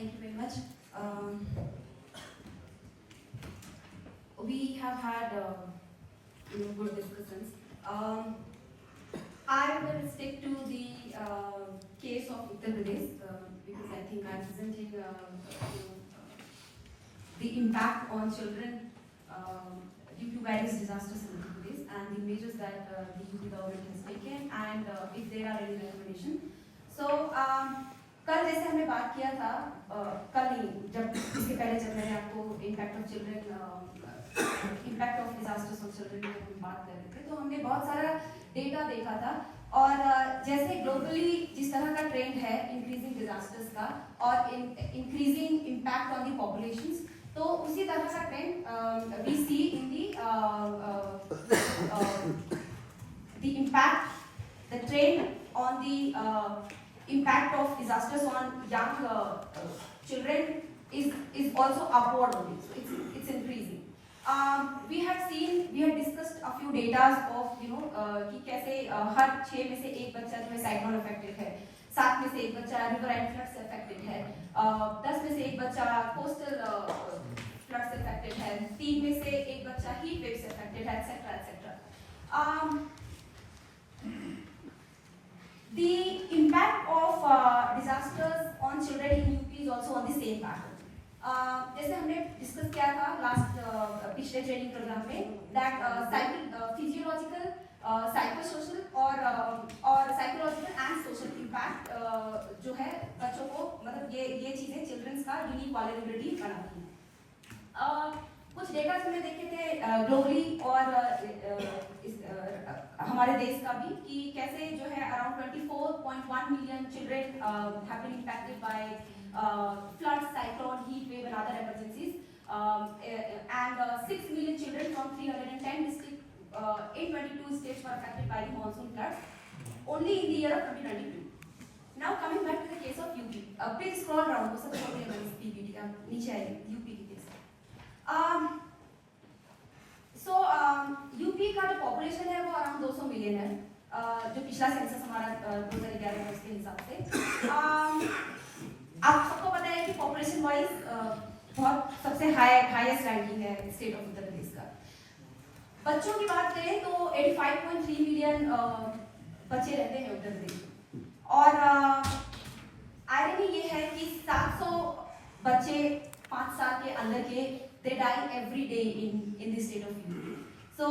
Thank you very much. We have had good discussions. I will stick to the case of Uttar Pradesh because I think I'm presenting the impact on children due to various disasters in Uttar Pradesh and the measures that the UP government has taken and if there are any recommendation. So कल जैसे हमने बात किया था कल नहीं जब इसके पहले जब मैंने आपको impact of children impact of disasters of children की हम बात कर रहे थे तो हमने बहुत सारा डेटा देखा था और जैसे ग्लोबली जिस तरह का ट्रेंड है इंक्रीजिंग डिजास्टर्स का और increasing impact on the populations तो उसी तरह का trend we see in the impact the trend on the impact of disasters on young children is also upward only. So it's increasing. We had discussed a few data of कि कैसे हर 6 में से एक बच्चा जो है साइक्लोन अफेक्टेड है, 7 में से एक बच्चा रिवर एंड फ्लड्स अफेक्टेड है, 10 में से एक बच्चा कोस्टल फ्लड्स अफेक्टेड है, 3 में से एक बच्चा हीट वेव से अफेक्टेड है, etc. etc. The impact of disasters on children in UP is also on the same pattern. जैसे हमने डिस्कस किया था लास्ट पिछले ट्रेनिंग प्रोग्राम में दैट फिजियोलॉजिकल साइकोसोशल और साइकोलॉजिकल एंड सोशल इम्पैक्ट जो है बच्चों को मतलब ये चीज़ें चिल्ड्रंस का यूनिक वल्नरेबिलिटी बनाती हैं। कुछ डेटा हमने देखे थे ग्लोबली और हमारे देश का भी कि कैसे जो है around 24.1 million children have been impacted by flood, cyclone, heat wave and other emergencies and 6 million children from 310 district in 22 states were affected by the monsoon floods only in the year of 2022. Now coming back to the case of UP. Please scroll down वो सब छोड़िए हमारी PPT का नीचे आइए UP की case. UP का जो पॉपुलेशन है वो अराउंड 200 मिलियन है जो पिछला सेंसस हमारा 2011 में उसके हिसाब से। आप सबको पता है कि पॉपुलेशन वाइज बहुत सबसे हाईएस्ट रैंकिंग है स्टेट ऑफ उत्तर प्रदेश का। बच्चों की बात करें तो 85.3 मिलियन बच्चे रहते हैं उत्तर प्रदेश में और आयरनी ये है कि 700 बच्चे 5 साल के अंदर के they die every day in the state of UP. So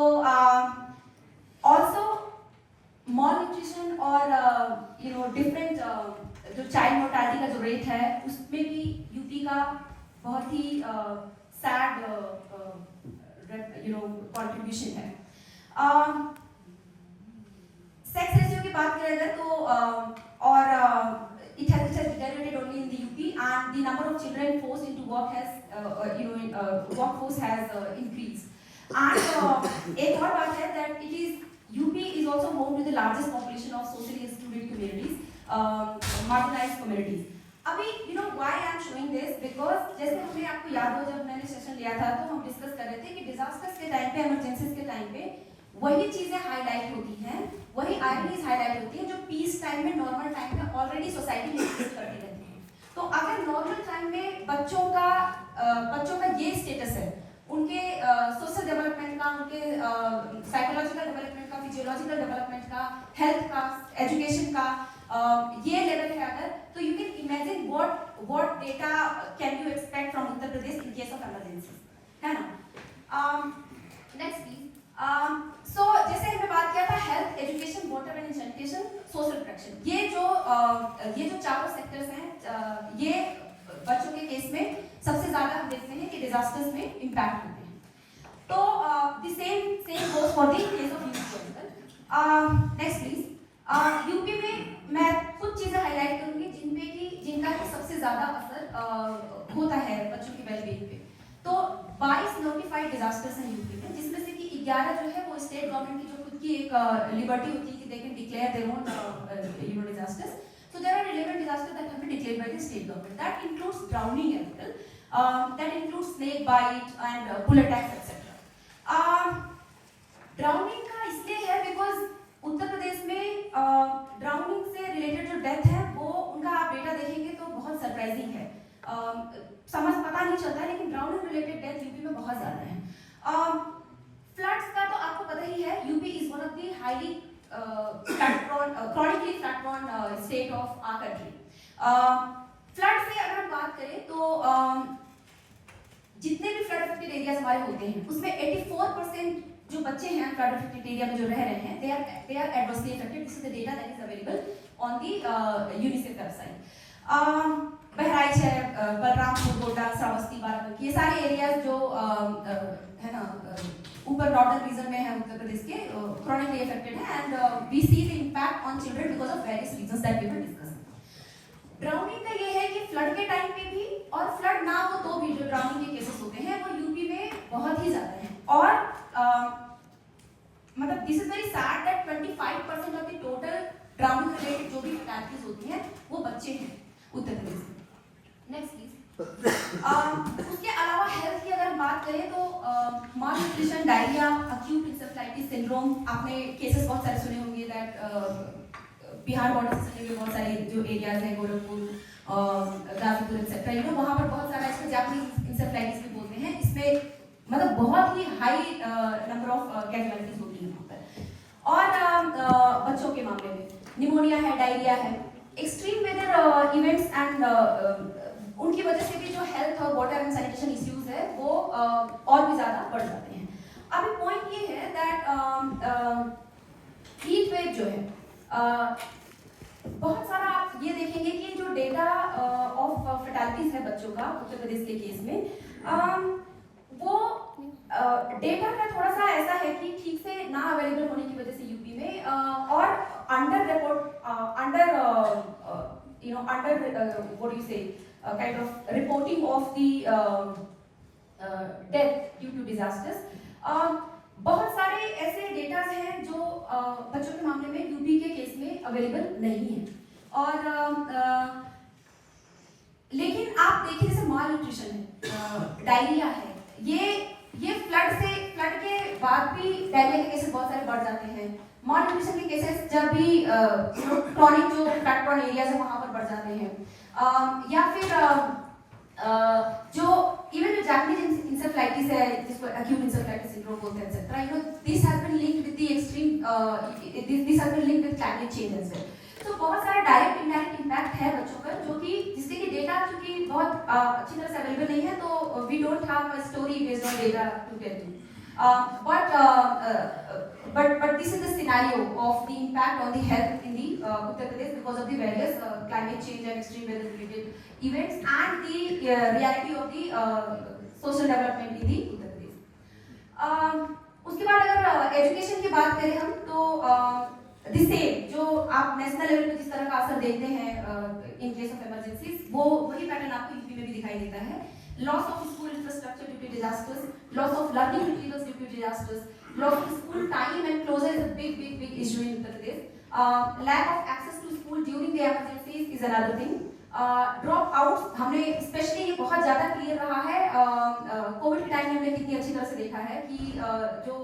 also malnutrition और different जो child mortality का जो rate है उसमें भी यूपी का बहुत ही sad contribution है। सेक्स रेशियो की बात करें अगर तो और it has deteriorated only in the UP and the number of children forced into work has workforce has increased and एक और बात है that it is UP is also home to the largest population of socially excluded communities, marginalized communities. अभी why I am showing this because जैसे हमें आपको याद हो जब मैंने सेशन लिया था तो हम डिस्कस कर रहे थे कि डिजास्टर्स के टाइम पे इमरजेंसीज के टाइम पे वही चीजें हाईलाइट होती हैं, वही आयरनीज हाईलाइट होती हैं जो पीस टाइम में नॉर्मल टाइम में ऑलरेडी सोसाइटी में एग्जिस्ट करती रहती हैं। तो अगर नॉर्मल टाइम में बच्चों का ये स्टेटस है उनके सोशल डेवलपमेंट का, उनके साइकोलॉजिकल डेवलपमेंट का, फिजियोलॉजिकल डेवलपमेंट का, हेल्थ का, एजुकेशन का ये लेवल है अगर तो you can imagine what data can you expect from Uttar Pradesh in case of emergency, है ना। Next please. सो जैसे हमने बात किया था health, education, water and sanitation, social protection, ये जो चारों सेक्टर्स हैं ये बच्चों के केस में सबसे ज्यादा हम देखते हैं कि डिजास्टर्स में इम्पैक्ट होते हैं। तो the same goes for the case of UP. Next please. UP में मैं कुछ चीजें हाईलाइट करूंगी जिनका सबसे ज्यादा असर होता है बच्चों की वेलबींग पे। तो 22 नोटिफाइड डिजास्टर्स हैं यूपी में जिसमें से कि 11 जो है वो स्टेट गवर्नमेंट की जो खुद की एक लिबर्टी होती है कि they can declare their own disasters. So there are 11 disasters that have been declared by the state government. That includes drowning as well. That includes snake bite and bull attacks, etc. Drowning का इसलिए है because Uttar Pradesh में drowning से related जो death है वो उनका आप डेटा देखेंगे तो बहुत सरप्राइजिंग है। समझ पता नहीं चलता है, लेकिन ड्राउनिंग रिलेटेड डेथ यूपी में बहुत ज़्यादा है। फ्लड्स का तो आपको पता ही है, UP is one of the highly chronically flood prone state of our country. Flood से अगर हम बात करें तो जितने भी फ्लड अफेक्टेड एरियाज हमारे होते हैं उसमें 84% जो बच्चे हैं फ्लड अफेक्टेड एरिया में जो रह रहे हैं they are adversely affected. This is the data that is available on the UNICEF website. Bahraich है, बलरामपुर, गोड्डा, श्रावस्ती, बाराबंकी, ये सारे एरियाज जो है ना ऊपर नॉर्दर्न रीजन में है उत्तर प्रदेश के, chronically affected है, and we see the impact on children because of various reasons that we will discuss. Drowning का ये है कि फ्लड के टाइम पे भी और फ्लड ना हो तो भी जो ड्राउनिंग के केसेस होते हैं वो यूपी में बहुत ही ज्यादा हैं, और मतलब this is very sad that 25% of the total drowning related जो भी फैटलिटीज होती हैं वो बच्चे हैं उत्तर प्रदेश में। Next please. उसके अलावा हेल्थ की अगर हम बात करें तो malnutrition, diarrhoea, acute encephalitis syndrome, आपने केसेस बहुत सारे सुने होंगे दैट बिहार बॉर्डर से सटे हुए बहुत सारे जो एरियाज हैं, Gorakhpur, Ghazipur etcetera, you no वहाँ पर बहुत सारा इसको जापानीज इंसेफ्लाइटिस भी बोलते हैं। इसमें मतलब बहुत ही हाई नंबर ऑफ कैजुअलिटीज होती हैं वहाँ पर। और बच्चों के मामले में निमोनिया है, डायरिया है, एक्सट्रीम वेदर इवेंट्स एंड उनकी वजह से भी जो हेल्थ और वाटर एंड सैनिटेशन इश्यूज है वो और भी ज़्यादा बढ़ जाते हैं। अभी पॉइंट ये है दैट हीट वेव जो है बहुत सारा आप ये देखेंगे कि जो डेटा ऑफ फर्टिलिटीज है बच्चों का उत्तर प्रदेश के केस में, वो डेटा का थोड़ा सा ऐसा है कि ठीक से ना अवेलेबल होने की वजह से यूपी में और under report under you know under what you say kind of reporting of the death due to disasters. बहुत सारे ऐसे डेटाज हैं जो बच्चों के मामले में यूपी के केस में अवेलेबल नहीं है, और लेकिन आप देखिए जैसे माल न्यूट्रिशन है, डायरिया है, ये फ्लड के बाद भी डायरिया के केसेस बहुत सारे बढ़ जाते हैं। माल न्यूट्रिशन के केसेस जब भी क्रॉनिक जो फ्लड प्रोन एरियाज है वहां पर बढ़ जाते हैं, या फिर जो इवन जो जापानीज इंसेफ्लाइटिस है जिसको एक्यूट इंसेफ्लाइटिस सिंड्रोम बोलते हैं etcetera, you know this has been linked with the extreme this has been linked with climate change as well. तो बहुत सारा डायरेक्ट इनडायरेक्ट इम्पैक्ट है बच्चों पर, जो कि जिसके कि डेटा चूंकि बहुत अच्छी तरह से अवेलेबल नहीं है, तो we don't have a story based on data to tell you, but this is the scenario of the impact on the health in the Uttar Pradesh because of the various climate change and extreme weather related events and the reality of the social development in the Uttar Pradesh. उसके बाद अगर education की बात करें हम तो the same जो आप नेशनल लेवल पे जिस तरह का असर देखते हैं in case of emergencies, वो वही पैटर्न आपको यूपी में भी दिखाई देता है। Loss of school infrastructure due to disasters, loss of learning materials due to disasters, loss of school time and closure is a big issue in Uttar Pradesh. Lack of access to school during the emergencies is another thing. Drop outs, हमने specially ये बहुत ज़्यादा clear रहा है Covid के time में हमने कितनी अच्छी तरह से देखा है कि जो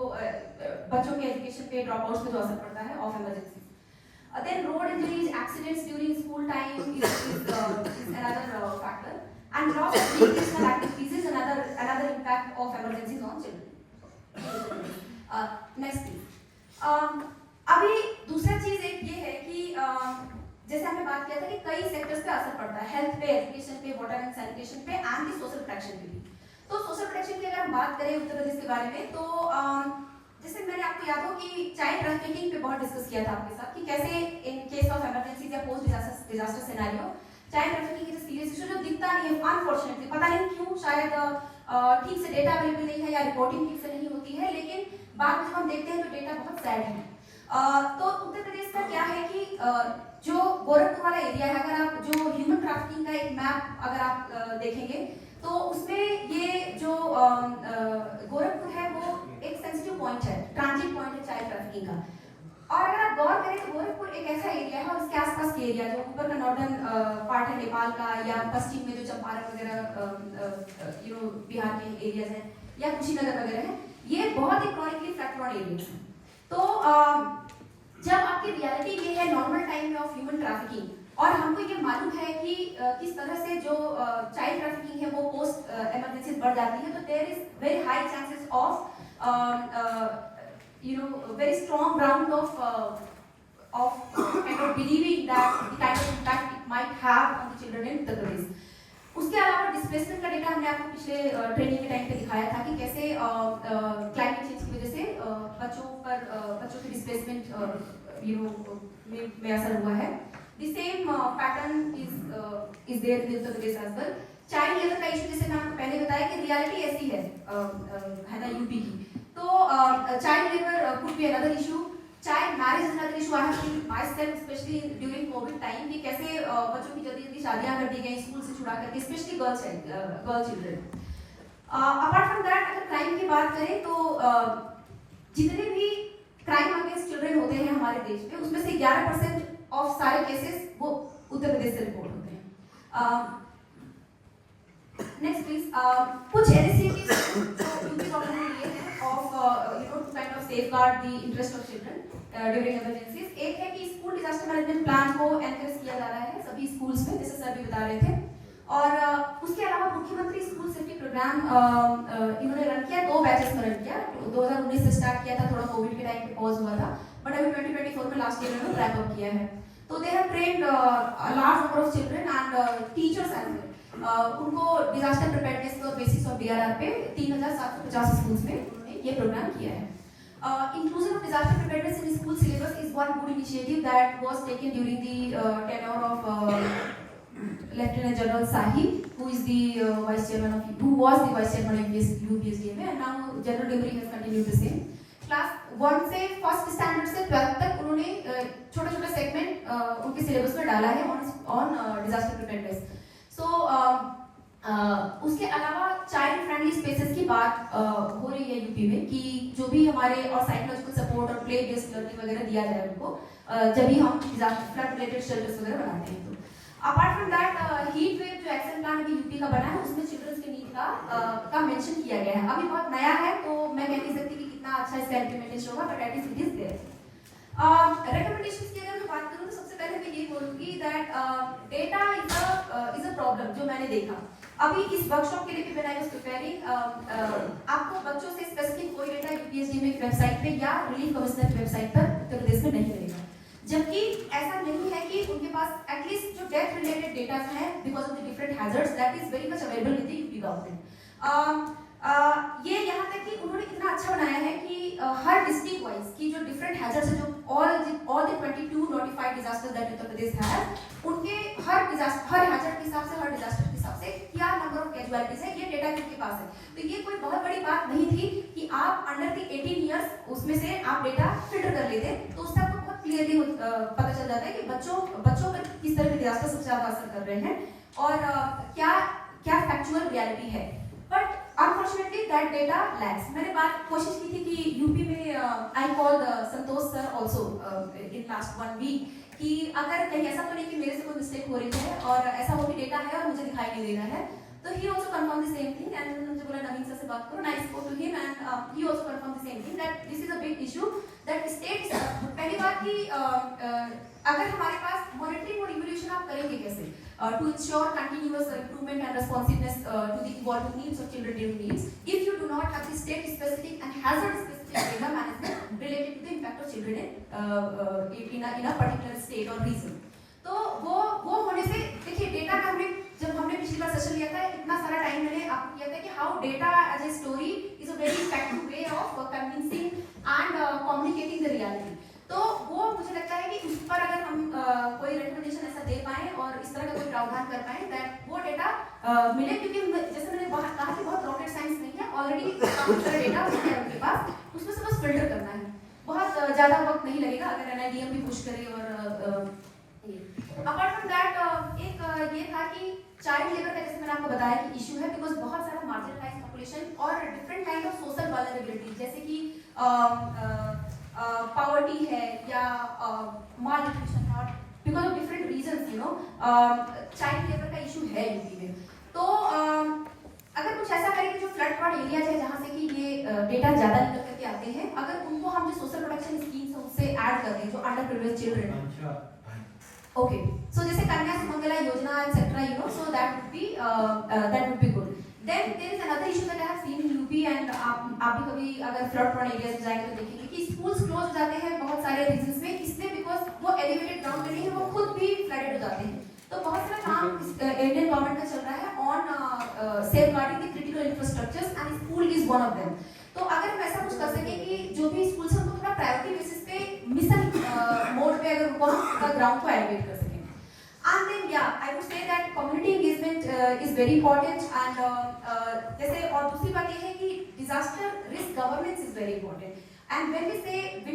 बच्चों के एजुकेशन पे ड्रॉप आउट्स पे जो असर पड़ता है of emergency. Then road injuries, accidents during school time is another factor. And loss of recreational activities is another impact of emergencies on children. Next please. अभी दूसरा चीज एक ये है कि जैसे हमने बात किया था कि कई सेक्टर्स पे असर पड़ता है, हेल्थ पे, एजुकेशन पे, वाटर एंड सैनिटेशन पे एंड दी सोशल प्रोटेक्शन पे भी। तो सोशल प्रोटेक्शन की अगर हम बात करें उत्तर प्रदेश के बारे में, तो जैसे मैंने आपको याद हो कि चाइल्ड ट्रैफिकिंग पे बहुत डिस्कस किया था आपके साथ कि कैसे इन केस ऑफ इमरजेंसी या post disaster scenario child trafficking is serious issue जो दिखता नहीं है अनफॉर्चुनेटली, पता नहीं क्यों, शायद ठीक से डेटा अवेलेबल नहीं है या रिपोर्टिंग ठीक से नहीं होती है, लेकिन बाद में जब हम देखते हैं तो डेटा बहुत सैड है। तो उत्तर प्रदेश का क्या है कि जो गोरखपुर वाला एरिया है, अगर आप जो ह्यूमन ट्रैफिकिंग का एक मैप अगर आप देखेंगे तो उसमें ये जो गोरखपुर है वो एक सेंसिटिव पॉइंट है, ट्रांजिट पॉइंट है चाइल्ड ट्रैफिकिंग का। और अगर आप गौर करें तो गोरखपुर एक ऐसा एरिया है और इसके आसपास के एरिया जो ऊपर का नॉर्दर्न पार्ट है नेपाल का, या पश्चिम में जो चंपारण वगैरह यू नो बिहार के एरियाज हैं या कुशीनगर वगैरह हैं, ये बहुत ही क्रॉनिकली फ्लड प्रोन एरियाज हैं। तो जब आपकी रियलिटी ये है नॉर्मल टाइम में ऑफ ह्यूमन ट्रैफिकिंग, और हमको ये मालूम है कि कि किस तरह से जो चाइल्ड ट्रैफिकिंग है वो पोस्ट इमरजेंसी बढ़ जाती है, तो there is very high chances of very strong ground of kind of believing that the kind of impact it might have on the children in Uttar Pradesh. उसके अलावा displacement का data हमने आपको पिछले ट्रेनिंग के टाइम पे दिखाया था कि कैसे क्लाइमेट चेंज की वजह से बच्चों की डिस्प्लेसमेंट में असर हुआ है. The same pattern is there in Uttar Pradesh as well. Child labour का इशू जैसे मैं आपको पहले बताया कि रियलिटी ऐसी है ना यूपी की. तो child labour could be another issue. Child marriage is another issue. I have seen my self specially during Covid time कि कैसे बच्चों की जल्दी जल्दी शादियां कर दी गई स्कूल से छुड़ा करके, specially girl children. Apart from that अगर क्राइम की बात करें तो जितने भी क्राइम अगेंस्ट चिल्ड्रन होते हैं हमारे देश में उसमें से 11% ऑफ सारे केसेस वो उत्तर प्रदेश से रिपोर्ट होते हैं. Next please. कुछ इनिशिएटिव्स जो यूपी गवर्नमेंट ने लिए हैं of to kind of safeguard the interest of children during emergencies. एक है कि स्कूल डिजास्टर मैनेजमेंट प्लान को एनकरेज किया जा रहा है सभी स्कूल्स में, जैसे सर भी बता रहे थे. और उसके अलावा मुख्यमंत्री स्कूल सेफ्टी प्रोग्राम इन्होंने रन किया, 2 बैचेस में रन किया. 2019 से स्टार्ट किया था, थोड़ा कोविड के टाइम पे पॉज हुआ था, बट अभी 2024 में लास्ट ईयर में रैप अप किया है. तो they have trained a large number of children and teachers as well. उनको डिजास्टर प्रिपेयर्डनेस और बेसिस ऑफ डीआरआर पे 3750 स्कूल्स में उन्होंने ये प्रोग्राम किया है. Inclusion of disaster preparedness in school syllabus is one good initiative that was taken during the tenure of Lieutenant General Sahi, who is the vice chairman of UPSDMA, and now General Debris has continued the same. Class 1 से first standard से 12th तक उन्होंने छोटे छोटे segment उनके syllabus में डाला है ऑन डिजास्टर प्रिपेयर्डनेस. सो उसके अलावा चाइल्ड फ्रेंडली स्पेसेस की बात हो रही है यूपी में कि जो भी हमारे और साइकोलॉजिकल सपोर्ट और प्ले बेस्ड लर्निंग वगैरह दिया जाए उनको जब भी हम फ्लड रिलेटेड शेल्टर्स वगैरह बनाते हैं. तो apart from that heat wave जो एक्शन प्लान अभी यूपी का बना है उसमें चिल्ड्रंस के नीड का मेंशन किया गया है. अभी बहुत नया है तो मैं कह नहीं सकती कि कितना अच्छा इसका इम्प्लीमेंटेशन होगा, but at least it is there. Recommendations की अगर मैं बात करूं तो सबसे पहले मैं यही बोलूंगी that data is a problem जो मैंने देखा अभी इस वर्कशॉप के लिए भी व्हेन आई वाज प्रिपेयरिंग. आपको बच्चों से स्पेसिफिक कोई डेटा यूपीएसडी में वेबसाइट पे या रिलीफ कमिश्नर की वेबसाइट पर उत्तर प्रदेश में नहीं मिलेगा, जबकि ऐसा नहीं है कि उनके पास एटलीस्ट जो डेथ रिलेटेड डेटा है because of the different hazards that is very much available with the UP government. ये यहाँ तक कि उन्होंने इतना अच्छा बनाया है कि हर डिस्ट्रिक्ट वाइज की जो डिफरेंट हैजर्ड्स है, जो all the 22 notified disasters that Uttar Pradesh has, उनके हर हैजर्ड के हिसाब से, हर डिजास्टर के हिसाब से क्या नंबर ऑफ कैजुअलिटीज है, ये डेटा उनके पास है. तो ये कोई बहुत बड़ी बात नहीं थी कि आप अंडर द 18 इयर्स उसमें से आप डेटा फिल्टर कर लेते, तो उससे आपको बहुत क्लियरली पता चल जाता है कि बच्चों पर किस तरह के डिजास्टर सबसे ज्यादा असर कर रहे हैं और क्या फैक्चुअल रियलिटी है. But unfortunately that data lacks. मैंने कोशिश की थी कि यूपी में I called Santosh sir also in last 1 week कि अगर कहीं ऐसा तो नहीं कि मेरे से कोई मिस्टेक हो रही है और ऐसा हो कि डेटा है और मुझे दिखाई नहीं दे रहा है. तो he also confirm the same thing and मुझे बोला नवीन सर से बात करो. I spoke to him and he also confirm the same thing that this is a big issue that state. पहली बात कि अगर हमारे पास मॉनिटरिंग और इवैल्यूएशन आप करेंगे कैसे to ensure continuous improvement and responsiveness to the evolving needs of children during needs if you do not have the state specific and hazard specific data management related to the impact of children in a particular state or region. तो वो होने से देखिए data का जब हमने पिछली बार session लिया था इतना सारा टाइम मैंने आपको किया था कि how data as a story is a very effective way of convincing and communicating the reality. तो वो मुझे लगता है कि उस पर अगर हम कोई रिकमेंडेशन ऐसा दे पाए और इस तरह का कोई प्रावधान कर पाए दैट वो डेटा मिले, क्योंकि जैसे मैंने कहा कि बहुत रॉकेट साइंस नहीं है, ऑलरेडी काफी सारा डेटा है उनके पास, उसमें से बस फिल्टर करना है. बहुत ज्यादा वक्त नहीं लगेगा अगर एनआईडीएम भी पुश करे. और अपार्ट फ्रॉम दैट एक ये था कि चाइल्ड लेबर का जैसे मैंने आपको बताया कि इशू है बिकॉज बहुत सारा मार्जिनलाइज्ड पॉपुलेशन और different kind of social vulnerability जैसे कि पॉवर्टी है या माल न्यूट्रिशन और because of different reasons child labour का इशू है यूपी में. तो अगर कुछ ऐसा करें कि जो फ्लड प्लॉट एरियाज है जहाँ से कि ये डेटा ज्यादा निकल करके आते हैं, अगर उनको हम जो सोशल प्रोटेक्शन स्कीम्स उससे ऐड कर दें जो अंडर प्रिविलेज्ड चिल्ड्रन. ओके, सो जैसे कन्या सुमंगला योजना that would be good. Then there is another issue that I have seen in UP and आप भी कभी अगर फ्लड प्रोन एरियाज में जाएंगे तो देखेंगे कि स्कूल्स क्लोज हो जाते हैं बहुत सारे रीजंस में, इसलिए बिकॉज वो एलिवेटेड ग्राउंड नहीं है, वो खुद भी फ्लडेड हो जाते हैं। तो बहुत सारा काम इंडियन गवर्नमेंट का चल रहा है on safeguarding the critical infrastructures and school is one of them. तो अगर हम ऐसा कुछ कर सके कि जो भी स्कूल्स हैं उनको थोड़ा प्रायोरिटी बेसिस पे मिशन मोड पे अगर उनको हम ग्राउंड को एलिवेट कर सकें। And then yeah, I would say that community engagement is very important and जैसे और दूसरी बात ये है कि disaster risk governance is very important. And when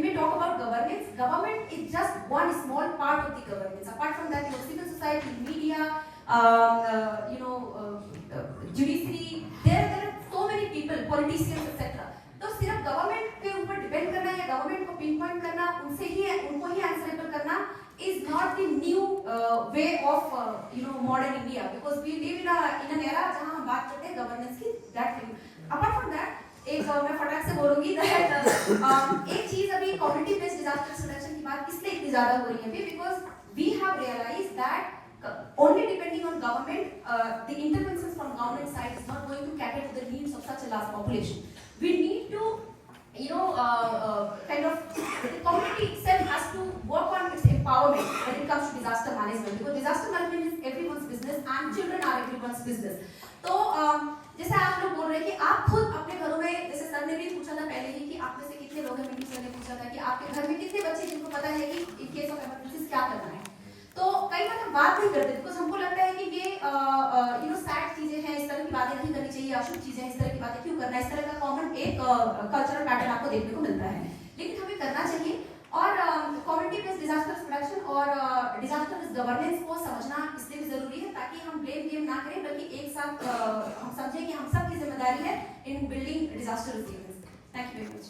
we talk about governance, government is just one small part of the governance. Apart from that, civil society, media, judiciary, there are so many people, politicians, etc. तो सिर्फ government के ऊपर depend करना या government को pin point करना, उनको ही answerable करना is not the new way of modern India, because we live in an era जहाँ हम बात करते हैं गवर्नेंस की। that apart from that एक मैं फटाक से बोलूँगी that एक चीज अभी कम्युनिटी बेस्ड डिजास्टर रिडक्शन की बात इसलिए इतनी ज्यादा हो रही है because we have realized that only depending on government, the interventions from government side is not going to cater to the needs of such a large population. We need to kind of the community itself has to work on its empowerment when it comes to disaster management, because disaster management is everyone's business and children are everyone's business. तो जैसे आप लोग बोल रहे हैं कि आप खुद अपने घरों में, जैसे सर ने भी पूछा था पहले ही कि आप में से कितने लोग हैं, मीटिंग सर ने पूछा था कि आपके घर में कितने बच्चे जिनको पता है कि इन केस ऑफ इमरजेंसी क्या करना है। तो कई बार हम बात नहीं करते बिकॉज हमको लगता है कि ये सैड चीजें हैं, इस तरह की बातें नहीं करनी चाहिए, अशुभ चीजें हैं, इस तरह की बातें क्यों करना है, इस तरह का कॉमन एक कल्चरल पैटर्न आपको देखने को मिलता है, लेकिन हमें करना चाहिए। और कम्युनिटी बेस्ड डिजास्टर प्रोडक्शन और डिजास्टर रिस्क गवर्नेंस को समझना इसलिए भी जरूरी है ताकि हम ब्लेम गेम ना करें, बल्कि एक साथ हम समझें कि हम सब की जिम्मेदारी है इन building disaster risk. Thank you very much.